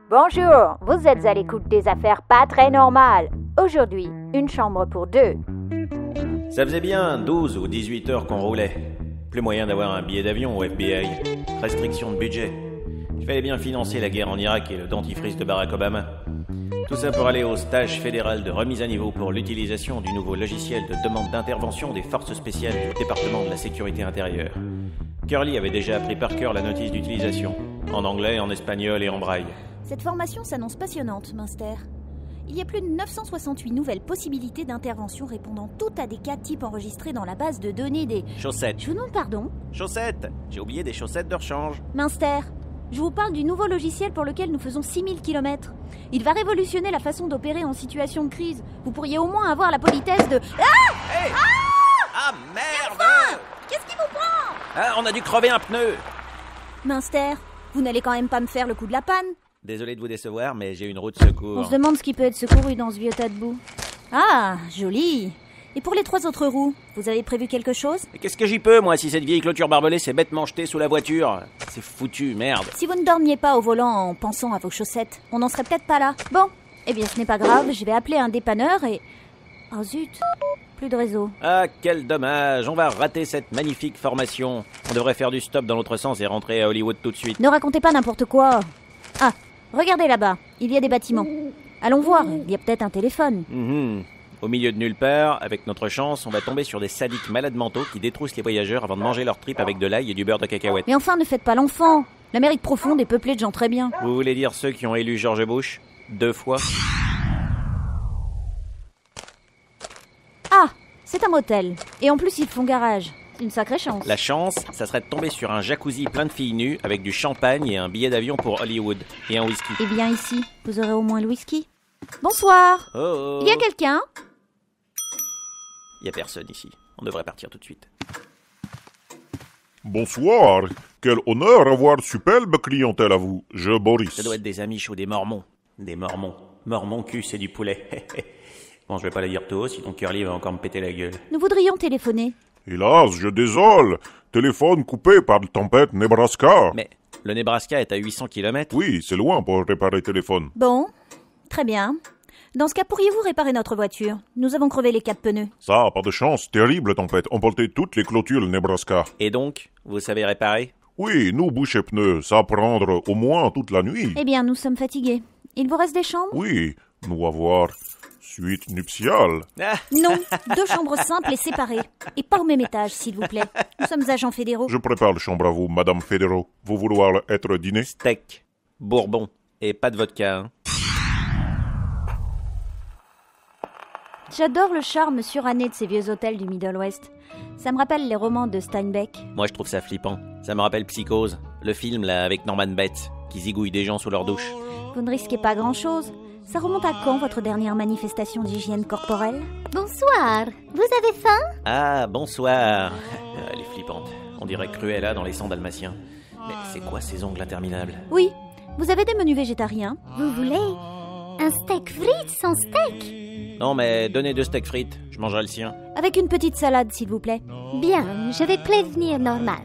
Bonjour, vous êtes à l'écoute des affaires pas très normales. Aujourd'hui, une chambre pour deux. Ça faisait bien 12 ou 18 heures qu'on roulait. Plus moyen d'avoir un billet d'avion au FBI. Restriction de budget. Il fallait bien financer la guerre en Irak et le dentifrice de Barack Obama. Tout ça pour aller au stage fédéral de remise à niveau pour l'utilisation du nouveau logiciel de demande d'intervention des forces spéciales du département de la sécurité intérieure. Curly avait déjà appris par cœur la notice d'utilisation, en anglais, en espagnol et en braille. Cette formation s'annonce passionnante, Munster. Il y a plus de 968 nouvelles possibilités d'intervention répondant toutes à des cas types enregistrés dans la base de données des... Chaussettes. Je vous demande pardon. Chaussettes. J'ai oublié des chaussettes de rechange. Munster, je vous parle du nouveau logiciel pour lequel nous faisons 6000 km. Il va révolutionner la façon d'opérer en situation de crise. Vous pourriez au moins avoir la politesse de... Hey! Ah merde! Enfin, qu'est-ce qui vous prend? Ah, on a dû crever un pneu. Munster, vous n'allez quand même pas me faire le coup de la panne? Désolé de vous décevoir, mais j'ai une roue de secours. On se demande ce qui peut être secouru dans ce vieux tas de boue. Ah, joli. Et pour les 3 autres roues, vous avez prévu quelque chose? Mais qu'est-ce que j'y peux, moi, si cette vieille clôture barbelée s'est bêtement jetée sous la voiture? C'est foutu, merde. Si vous ne dormiez pas au volant en pensant à vos chaussettes, on n'en serait peut-être pas là. Bon, eh bien ce n'est pas grave, je vais appeler un dépanneur et... Oh zut, plus de réseau. Ah, quel dommage, on va rater cette magnifique formation. On devrait faire du stop dans l'autre sens et rentrer à Hollywood tout de suite. Ne racontez pas n'importe quoi. Ah, regardez là-bas, il y a des bâtiments. Allons voir, il y a peut-être un téléphone. Au milieu de nulle part, avec notre chance, on va tomber sur des sadiques malades mentaux qui détroussent les voyageurs avant de manger leur tripes avec de l'ail et du beurre de cacahuète. Mais enfin, ne faites pas l'enfant. L'Amérique profonde est peuplée de gens très bien. Vous voulez dire ceux qui ont élu George Bush 2 fois? Ah, c'est un motel. Et en plus, ils font garage. Une sacrée chance. La chance, ça serait de tomber sur un jacuzzi plein de filles nues avec du champagne et un billet d'avion pour Hollywood. Et un whisky. Eh bien ici, vous aurez au moins le whisky. Bonsoir. Oh. Il y a quelqu'un? Il y a personne ici. On devrait partir tout de suite. Bonsoir. Quel honneur avoir superbe clientèle à vous. Je, Boris. Ça doit être des amis chauds, des mormons. Des mormons. Mormon cul, c'est du poulet. Bon, je vais pas le dire tout haut, sinon Curly va encore me péter la gueule. Nous voudrions téléphoner. Hélas, je désole. Téléphone coupé par la tempête Nebraska. Mais le Nebraska est à 800 km. Oui, c'est loin pour réparer téléphone. Bon, très bien. Dans ce cas, pourriez-vous réparer notre voiture? Nous avons crevé les 4 pneus. Ça, pas de chance. Terrible tempête. Emporté toutes les clôtures Nebraska. Et donc, vous savez réparer? Oui, nous boucher pneus, ça prendre au moins toute la nuit. Eh bien, nous sommes fatigués. Il vous reste des chambres? Oui, nous avoir suite nuptiale. Ah, Non, 2 chambres simples et séparées. Et pas au même étage, s'il vous plaît. Nous sommes agents fédéraux. Je prépare la chambre à vous, Madame Fédéraux. Vous vouloir être dîner? steak, bourbon et pas de vodka, hein. J'adore le charme suranné de ces vieux hôtels du Middle West. Ça me rappelle les romans de Steinbeck. Moi, je trouve ça flippant. Ça me rappelle Psychose, le film là avec Norman Bates, qui zigouille des gens sous leur douche. Vous ne risquez pas grand-chose. Ça remonte à quand, votre dernière manifestation d'hygiène corporelle? Bonsoir, vous avez faim? Ah, bonsoir. Elle est flippante. On dirait Cruella dans Les 100 Dalmatiens. Mais c'est quoi ces ongles interminables? Oui, vous avez des menus végétariens? Vous voulez un steak frites sans steak? Non, mais donnez 2 steaks frites, je mangerai le sien. Avec une petite salade, s'il vous plaît. Bien, je vais prévenir Norman.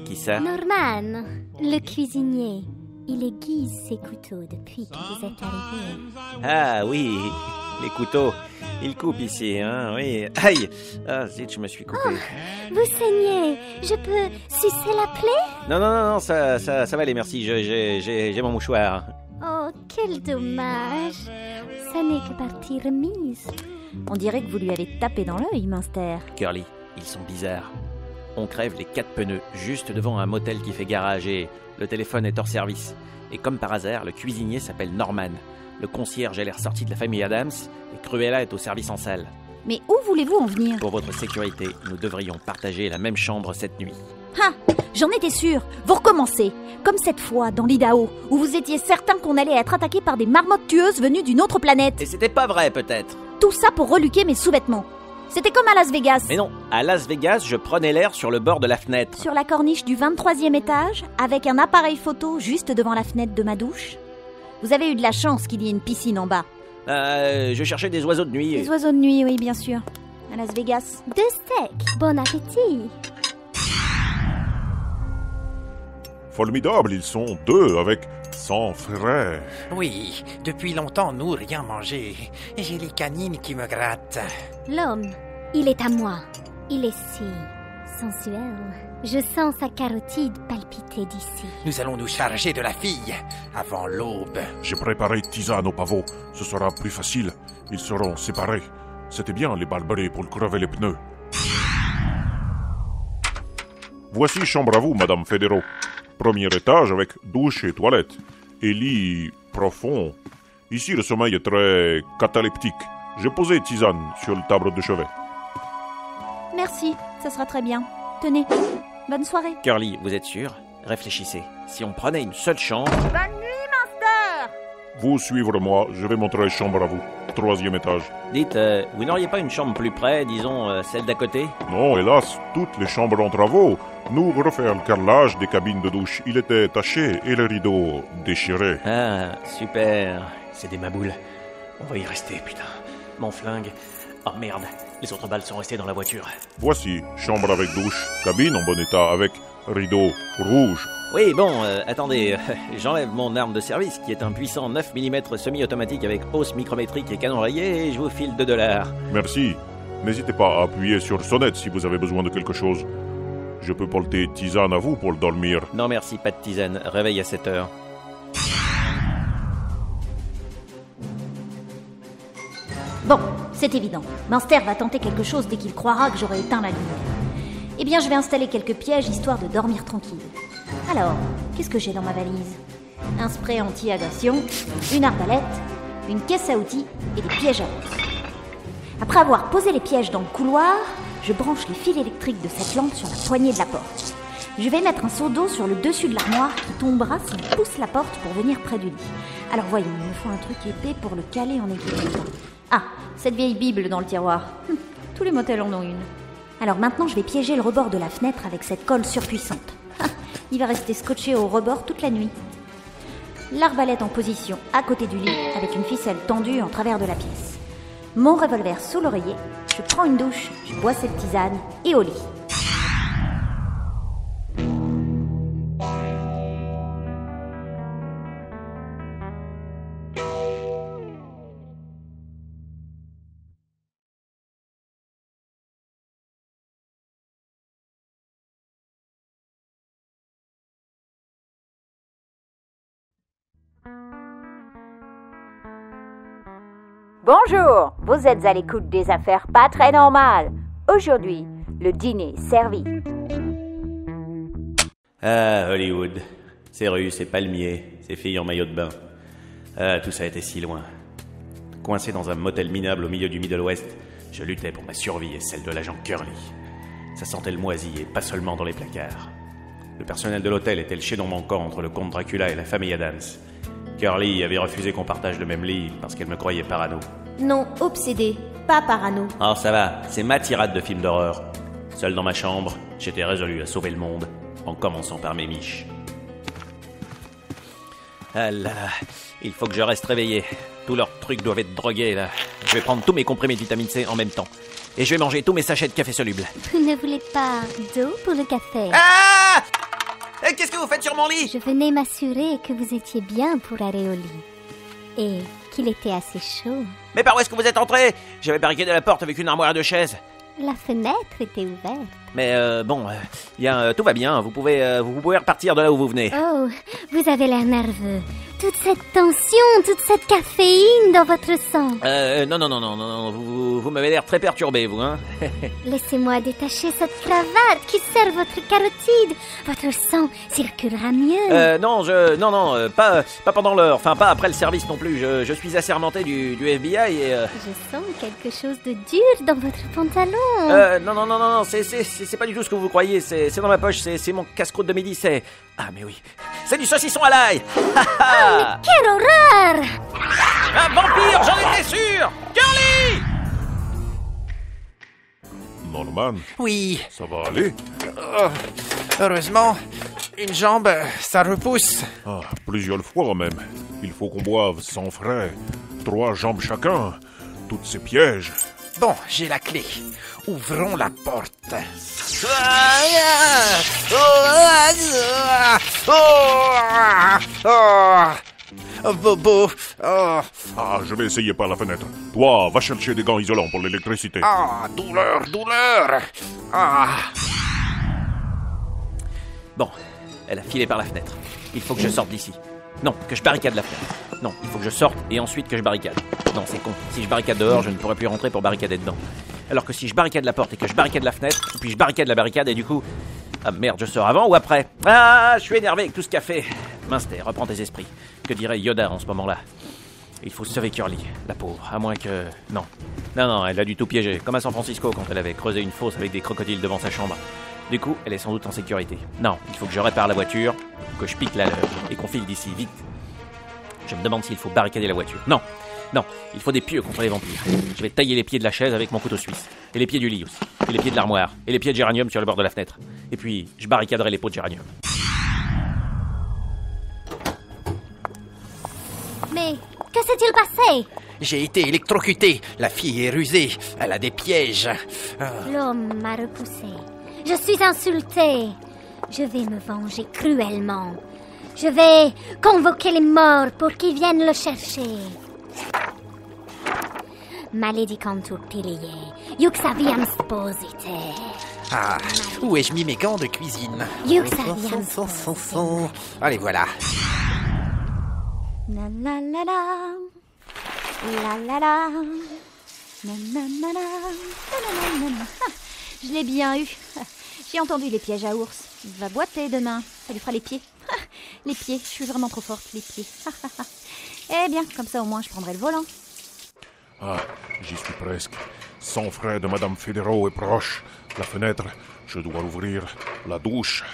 Qui ça? Norman, le cuisinier. Il aiguise ses couteaux depuis que vous êtes arrivé. Ah oui, les couteaux. Ils coupent ici, hein, oui. Aïe! Ah, zut, je me suis coupé. Vous saignez. Je peux sucer la plaie? Non, ça va aller, merci. J'ai mon mouchoir. Oh, quel dommage. Ça n'est que partie remise. On dirait que vous lui avez tapé dans l'œil, Munster. Curly, ils sont bizarres. On crève les 4 pneus juste devant un motel qui fait garage et le téléphone est hors service. Et comme par hasard, le cuisinier s'appelle Norman. Le concierge a l'air sorti de la famille Adams et Cruella est au service en salle. Mais où voulez-vous en venir? Pour votre sécurité, nous devrions partager la même chambre cette nuit. Ah, j'en étais sûre. Vous recommencez. Comme cette fois dans l'Idaho, où vous étiez certain qu'on allait être attaqué par des marmottes tueuses venues d'une autre planète. Et c'était pas vrai, peut-être. Tout ça pour reluquer mes sous-vêtements. C'était comme à Las Vegas. Mais non, à Las Vegas, je prenais l'air sur le bord de la fenêtre. Sur la corniche du 23e étage, avec un appareil photo juste devant la fenêtre de ma douche. Vous avez eu de la chance qu'il y ait une piscine en bas. Je cherchais des oiseaux de nuit. Des oiseaux de nuit, oui, bien sûr. À Las Vegas. 2 steaks. Bon appétit. Formidable, ils sont deux avec 100 frères. Oui, depuis longtemps, nous, rien mangé. Et j'ai les canines qui me grattent. L'homme, il est à moi. Il est si sensuel. Je sens sa carotide palpiter d'ici. Nous allons nous charger de la fille avant l'aube. J'ai préparé tisane au pavot. Ce sera plus facile. Ils seront séparés. C'était bien les barbarer pour crever les pneus. Voici chambre à vous, Madame Federo. Premier étage avec douche et toilette. Et lit profond. Ici, le sommeil est très cataleptique. J'ai posé tisane sur le table de chevet. Merci, ça sera très bien. Tenez, bonne soirée. Curly, vous êtes sûr? Réfléchissez. Si on prenait une seule chambre... Bonne nuit, Monster! Vous suivre moi, je vais montrer chambre à vous. 3e étage. Dites, vous n'auriez pas une chambre plus près, disons celle d'à côté? Non, hélas, toutes les chambres en travaux. Nous refaire le carrelage des cabines de douche. Il était taché et les rideaux déchirés. Ah, super. C'est des maboules. On va y rester, putain. Mon flingue... Oh merde, les autres balles sont restées dans la voiture. Voici, chambre avec douche, cabine en bon état avec rideau rouge. Oui, bon, attendez, j'enlève mon arme de service qui est un puissant 9 mm semi-automatique avec hausse micrométrique et canon rayé et je vous file $2. Merci. N'hésitez pas à appuyer sur sonnette si vous avez besoin de quelque chose. Je peux porter tisane à vous pour dormir. Non merci, pas de tisane, réveil à 7 heures. Bon, c'est évident. Minster va tenter quelque chose dès qu'il croira que j'aurai éteint la lumière. Eh bien, je vais installer quelques pièges histoire de dormir tranquille. Alors, qu'est-ce que j'ai dans ma valise? Un spray anti-agression, une arbalète, une caisse à outils et des pièges à os. Après avoir posé les pièges dans le couloir, je branche les fils électriques de cette lampe sur la poignée de la porte. Je vais mettre un seau d'eau sur le dessus de l'armoire qui tombera si on pousse la porte pour venir près du lit. Alors voyons, il me faut un truc épais pour le caler en équilibre. Ah, cette vieille Bible dans le tiroir. Tous les motels en ont une. Alors maintenant, je vais piéger le rebord de la fenêtre avec cette colle surpuissante. Il va rester scotché au rebord toute la nuit. L'arbalète en position à côté du lit avec une ficelle tendue en travers de la pièce. Mon revolver sous l'oreiller, je prends une douche, je bois cette tisane et au lit. Bonjour, vous êtes à l'écoute des affaires pas très normales. Aujourd'hui, le dîner est servi. Ah, Hollywood. Ces rues, ces palmiers, ces filles en maillot de bain. Ah, tout ça était si loin. Coincé dans un motel minable au milieu du Middle West, je luttais pour ma survie et celle de l'agent Curly. Ça sentait le moisi et pas seulement dans les placards. Le personnel de l'hôtel était le chaînon manquant entre le comte Dracula et la famille Adams. Curly avait refusé qu'on partage le même lit parce qu'elle me croyait parano. Non, obsédé, pas parano. Oh, ça va, c'est ma tirade de film d'horreur. Seul dans ma chambre, j'étais résolu à sauver le monde, en commençant par mes miches. Ah là là, il faut que je reste réveillé. Tous leurs trucs doivent être drogués, là. Je vais prendre tous mes comprimés de vitamine C en même temps. Et je vais manger tous mes sachets de café soluble. Vous ne voulez pas d'eau pour le café? Ah! Qu'est-ce que vous faites sur mon lit? Je venais m'assurer que vous étiez bien pour aller au lit. Et qu'il était assez chaud. Mais par où est-ce que vous êtes entré? J'avais barricadé la porte avec une armoire de chaises. La fenêtre était ouverte. Mais tout va bien. Vous pouvez repartir de là où vous venez. Oh, vous avez l'air nerveux. Toute cette tension, toute cette caféine dans votre sang. Non. Vous m'avez l'air très perturbé, vous, hein. Laissez-moi détacher cette cravate qui sert votre carotide. Votre sang circulera mieux. Pas pendant l'heure. Enfin, pas après le service non plus. Je suis assermenté du FBI et... Je sens quelque chose de dur dans votre pantalon. Non, c'est pas du tout ce que vous croyez. C'est dans ma poche, c'est mon casse-croûte de midi, c'est... Ah, mais oui, c'est du saucisson à l'ail. Mais quelle horreur! Un vampire, j'en étais sûr. Curly! Norman, Oui, ça va aller? heureusement, une jambe, ça repousse. Ah, plusieurs fois même. Il faut qu'on boive 100 frais. 3 jambes chacun. Toutes ces pièges. Bon, j'ai la clé. Ouvrons la porte. Bobo. Ah, je vais essayer par la fenêtre. Toi, va chercher des gants isolants pour l'électricité. Douleur. Bon, elle a filé par la fenêtre. Il faut que je sorte d'ici. Non, que je barricade la fenêtre. Non, il faut que je sorte et ensuite que je barricade. Non, c'est con. Si je barricade dehors, je ne pourrai plus rentrer pour barricader dedans. Alors que si je barricade la porte et que je barricade la fenêtre, puis je barricade la barricade et du coup... Ah merde, je sors avant ou après? Ah, je suis énervé avec tout ce café. Minster, reprends tes esprits. Que dirait Yoda en ce moment-là? Il faut sauver Curly, la pauvre, à moins que... Non, elle a du tout piégé, comme à San Francisco quand elle avait creusé une fosse avec des crocodiles devant sa chambre. Du coup, elle est sans doute en sécurité. Non, il faut que je répare la voiture, que je pique la leur et qu'on file d'ici, vite. Je me demande s'il faut barricader la voiture. Non, il faut des pieux contre les vampires. Je vais tailler les pieds de la chaise avec mon couteau suisse. Et les pieds du lit aussi. Et les pieds de l'armoire. Et les pieds de géranium sur le bord de la fenêtre. Et puis, je barricaderai les pots de géranium. Mais que s'est-il passé? J'ai été électrocuté. La fille est rusée. Elle a des pièges. L'homme m'a repoussé. Je suis insultée. Je vais me venger cruellement. Je vais convoquer les morts pour qu'ils viennent le chercher. Maledicantur tilie, juxaviam sposite. Où ai-je mis mes gants de cuisine? Juxaviam sposite. Allez, voilà. La la la la. La la la. Na na na na. Na na na na. Ah, je l'ai bien eu. J'ai entendu les pièges à ours. Il va boiter demain. Ça lui fera les pieds. Les pieds, je suis vraiment trop forte, les pieds. Eh bien, comme ça au moins je prendrai le volant. Ah, j'y suis presque. Son frère de Madame Federo est proche. La fenêtre, je dois l'ouvrir. La douche.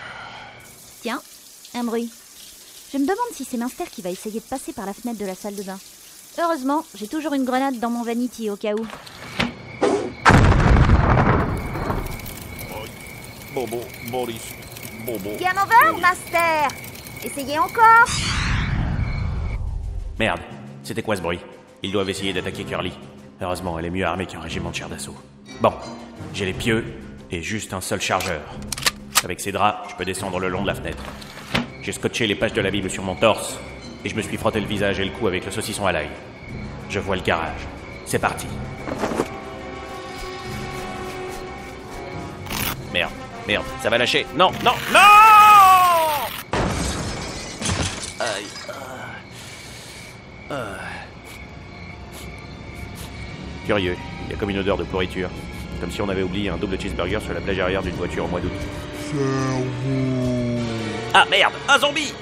Tiens, un bruit. Je me demande si c'est Minster qui va essayer de passer par la fenêtre de la salle de bain. Heureusement, j'ai toujours une grenade dans mon vanity au cas où. Bobo, Boris, Bobo. Game over, Master. Essayez encore. Merde, c'était quoi ce bruit? Ils doivent essayer d'attaquer Curly. Heureusement, elle est mieux armée qu'un régiment de chars d'assaut. Bon, j'ai les pieux et juste un seul chargeur. Avec ces draps, je peux descendre le long de la fenêtre. J'ai scotché les pages de la Bible sur mon torse et je me suis frotté le visage et le cou avec le saucisson à l'ail. Je vois le garage. C'est parti. Merde, ça va lâcher. Non. Aïe. Curieux, il y a comme une odeur de pourriture. Comme si on avait oublié un double cheeseburger sur la plage arrière d'une voiture au mois d'août. Ah merde, un zombie!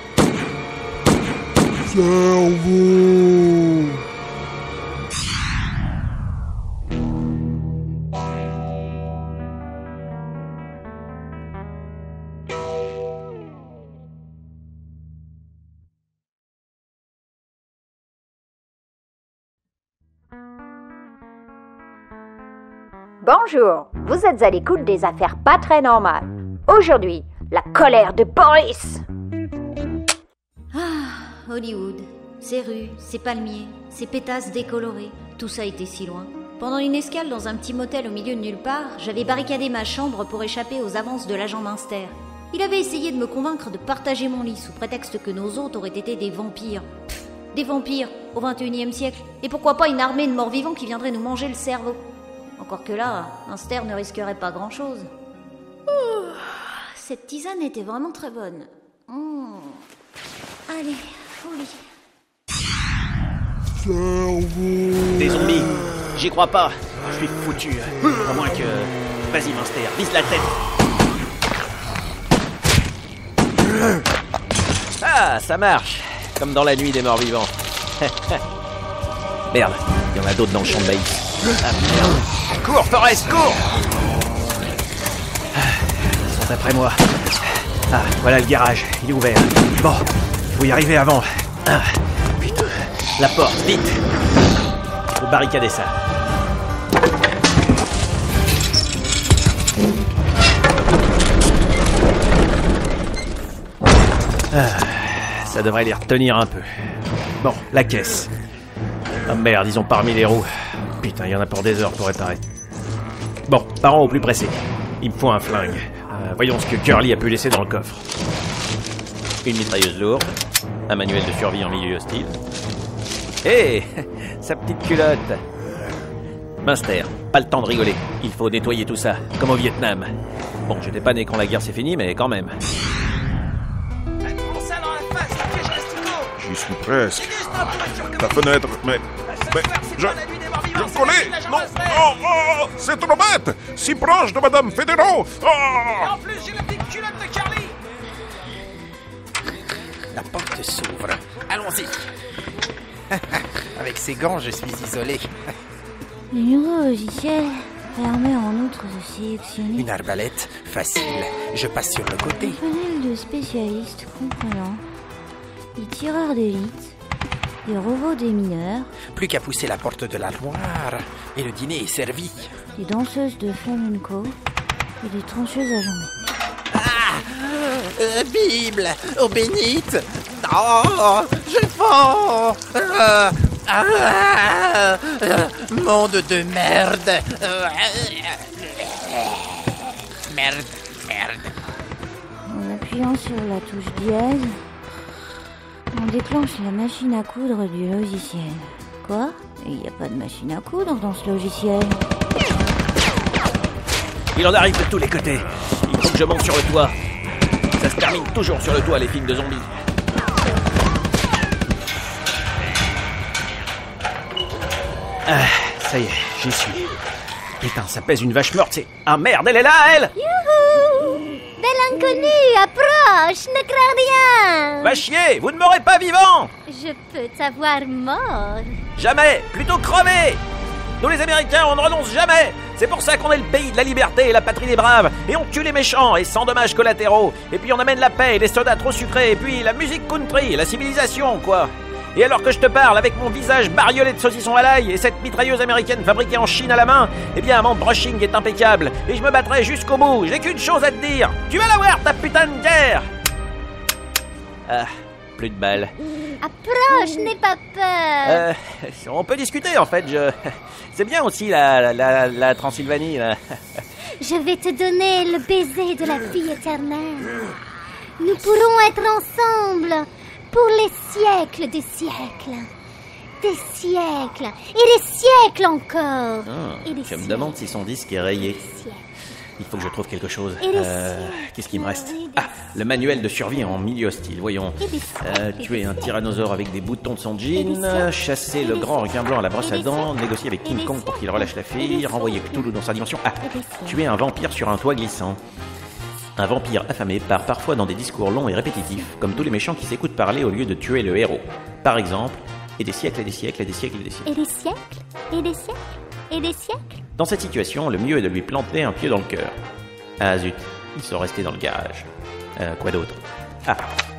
Bonjour, vous êtes à l'écoute des affaires pas très normales. Aujourd'hui, la colère de Boris. Ah, Hollywood. Ces rues, ces palmiers, ces pétasses décolorées, tout ça était si loin. Pendant une escale dans un petit motel au milieu de nulle part, j'avais barricadé ma chambre pour échapper aux avances de l'agent Minster. Il avait essayé de me convaincre de partager mon lit sous prétexte que nos hôtes auraient été des vampires. Des vampires au XXIe siècle. Et pourquoi pas une armée de morts-vivants qui viendrait nous manger le cerveau. Encore que là, Minster ne risquerait pas grand-chose. Cette tisane était vraiment très bonne. Allez, au lit. Des zombies! J'y crois pas. Je suis foutu. À moins que... Vas-y, Minster, vise la tête. Ah, ça marche. Comme dans la nuit des morts vivants. Merde, il y en a d'autres dans le champ de maïs. Ah merde. Cours, Forrest, cours! Ils sont après moi. Ah, voilà le garage, il est ouvert. Bon, faut y arriver avant. Ah, putain, la porte, vite! Faut barricader ça. Ah, ça devrait les retenir un peu. Bon, la caisse. Ah merde, ils ont pas remis les roues. Putain, il y en a pour des heures pour réparer. Bon, parons au plus pressé. Il me faut un flingue. Voyons ce que Curly a pu laisser dans le coffre. Une mitrailleuse lourde, un manuel de survie en milieu hostile. Hé, sa petite culotte. Munster, pas le temps de rigoler. Il faut nettoyer tout ça, comme au Vietnam. Bon, j'étais pas né quand la guerre s'est finie, mais quand même. J'y suis presque. La fenêtre, mais je connais. Non, oh, c'est trop bête. Si proche de Madame Federo. En plus, j'ai la petite culotte de Charlie. La porte s'ouvre. Allons-y. Avec ces gants, je suis isolé. Le nouveau logiciel permet en outre de sélectionner Une arbalète, facile. Je passe sur le côté. un panel de spécialistes comprenant les tireurs d'élite, les robots démineurs, Plus qu'à pousser la porte de l'armoire. Et le dîner est servi. les danseuses de flamenco et les trancheuses à jambes. Bible, eau bénite. Oh, je fends. Monde de merde. Merde. En appuyant sur la touche dièse, on déclenche la machine à coudre du logiciel. Quoi? Il n'y a pas de machine à coudre dans ce logiciel. Il en arrive de tous les côtés. Il faut que je monte sur le toit. Ça se termine toujours sur le toit, les films de zombies. Ah, ça y est, j'y suis. Putain, ça pèse une vache morte, c'est... Ah merde, elle est là, elle! Youhou! Belle inconnue, approche, ne crains rien. Va chier, vous ne m'aurez pas vivant! Je peux t'avoir mort. Jamais, plutôt crever! Nous les Américains, on ne renonce jamais! C'est pour ça qu'on est le pays de la liberté et la patrie des braves. Et on tue les méchants et sans dommages collatéraux. Et puis on amène la paix et les sodas trop sucrés. Et puis la musique country, la civilisation, quoi. Et alors que je te parle avec mon visage bariolé de saucisson à l'ail et cette mitrailleuse américaine fabriquée en Chine à la main, eh bien mon brushing est impeccable. Et je me battrai jusqu'au bout. J'ai qu'une chose à te dire. Tu vas la voir, ta putain de guerre! Ah, plus de balles. Approche, n'aie pas peur. On peut discuter en fait. C'est bien aussi la Transylvanie. Là. Je vais te donner le baiser de la vie éternelle. Nous pourrons être ensemble pour les siècles des siècles. Des siècles et des siècles encore. Et des Je me siècles, demande si son disque est rayé. des siècles. Il faut que je trouve quelque chose. Et des siècles. Qu'est-ce qui me reste? Et des Ah, le manuel de survie en milieu hostile. Voyons. Et des siècles. Tuer un tyrannosaure avec des boutons de son Et des jean, siècles. chasser Et le des grand siècles. requin blanc à la brosse Et à des dents, siècles. négocier avec Et King des Kong pour qu'il siècles. relâche la Et fille, des renvoyer siècles. Cthulhu dans sa dimension. Ah, Et des siècles. tuer un vampire sur un toit glissant. Un vampire affamé part parfois dans des discours longs et répétitifs, comme tous les méchants qui s'écoutent parler au lieu de tuer le héros. Par exemple, et des siècles et des siècles et des siècles et des siècles. Et des siècles. Et des siècles. Et des siècles. Dans cette situation, le mieux est de lui planter un pieu dans le cœur. Ah zut, ils sont restés dans le garage. Quoi d'autre? Ah,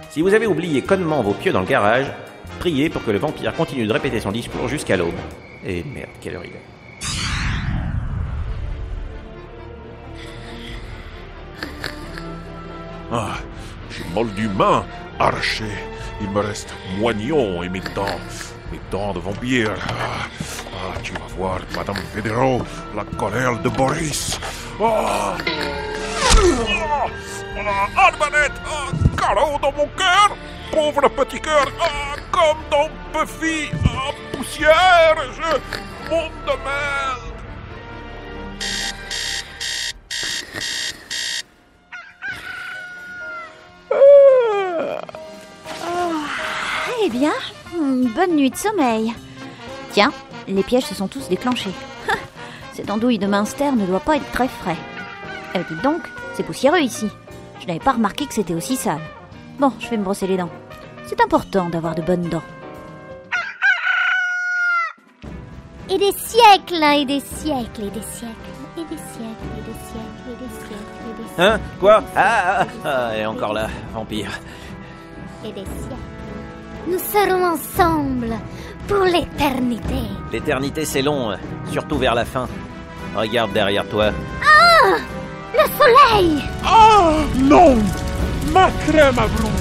si vous avez oublié connement vos pieux dans le garage, priez pour que le vampire continue de répéter son discours jusqu'à l'aube. Et merde, quelle heure il est. Ah, j'ai mal d'humain, arraché. Il me reste moignon et mes dents de vampire. Tu vas voir, Madame Federo, la colère de Boris. Arbalète, carreau dans mon cœur, pauvre petit cœur, comme dans Buffy, poussière, monde de merde. Eh bien, bonne nuit de sommeil. Tiens, les pièges se sont tous déclenchés. Cette andouille de Munster ne doit pas être très frais. Dites donc, c'est poussiéreux ici. Je n'avais pas remarqué que c'était aussi sale. Bon, je vais me brosser les dents. C'est important d'avoir de bonnes dents. Et des siècles, et des siècles, et des siècles, et des siècles, et des siècles, et des siècles, et des siècles. Hein? Quoi? Elle est encore là, vampire. Et des siècles. Nous serons ensemble pour l'éternité. L'éternité c'est long, surtout vers la fin. Regarde derrière toi. Le soleil! Ah non, ma crème à blonde.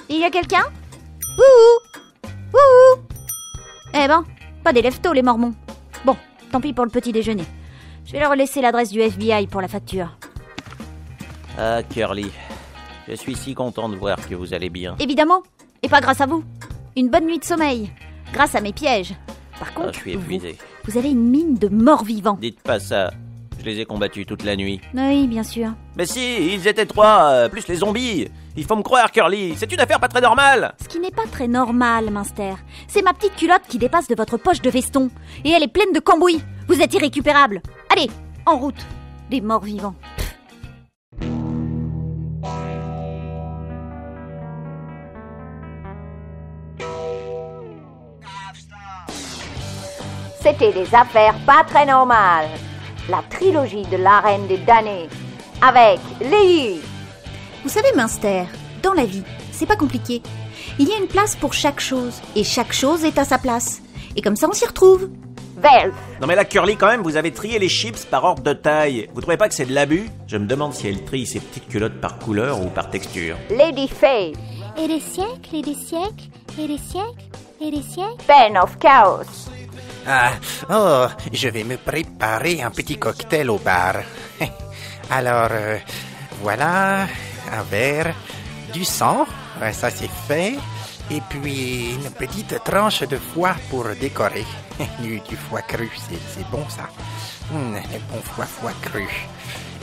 Il y a quelqu'un? Wouhou! Wouhou! Eh ben, pas des lève-tôt les mormons. Bon, tant pis pour le petit déjeuner. Je vais leur laisser l'adresse du FBI pour la facture. Ah, Curly, je suis si content de voir que vous allez bien. Évidemment, et pas grâce à vous. Une bonne nuit de sommeil, grâce à mes pièges. Par contre, Je suis épuisé. vous avez une mine de morts-vivants. Dites pas ça. Je les ai combattus toute la nuit. Oui, bien sûr. Mais si, ils étaient 3, plus les zombies. Il faut me croire, Curly. C'est une affaire pas très normale. Ce qui n'est pas très normal, Minster. C'est ma petite culotte qui dépasse de votre poche de veston. Et elle est pleine de cambouis. Vous êtes irrécupérable. Allez, en route. Des morts-vivants. C'était des affaires pas très normales. La trilogie de l'arène des damnés. Avec Léhi. Vous savez, Minster, dans la vie, c'est pas compliqué. Il y a une place pour chaque chose. Et chaque chose est à sa place. Et comme ça, on s'y retrouve. Velf. Non mais là, Curly, quand même, vous avez trié les chips par ordre de taille. Vous trouvez pas que c'est de l'abus? Je me demande si elle trie ses petites culottes par couleur ou par texture. Lady Faye. Et des siècles, et des siècles, et des siècles, et des siècles. Ben of Chaos. Ah, oh, je vais me préparer un petit cocktail au bar. Alors, voilà, un verre, du sang, ça c'est fait, et puis une petite tranche de foie pour décorer. Du foie cru, c'est bon ça. Le bon foie cru.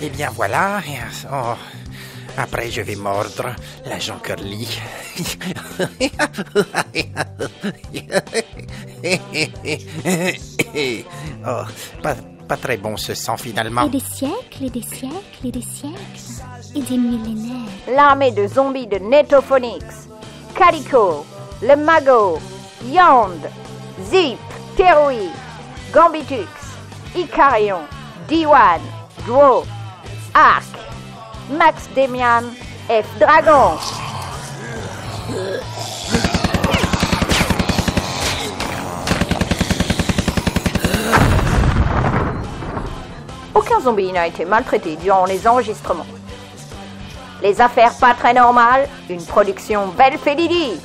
Eh bien voilà, oh, après je vais mordre l'agent Curly. Oh, pas très bon ce sang finalement. Et des siècles, et des siècles, et des siècles, et des millénaires. L'armée de zombies de Netophonix. Calico. Le Mago. Yond. Zip. Terui. Gambitux. Icarion. Diwan. Dwo. Arc. Max Demian. F. Dragon. Aucun zombie n'a été maltraité durant les enregistrements. Les affaires pas très normales, une production Velf et Lily.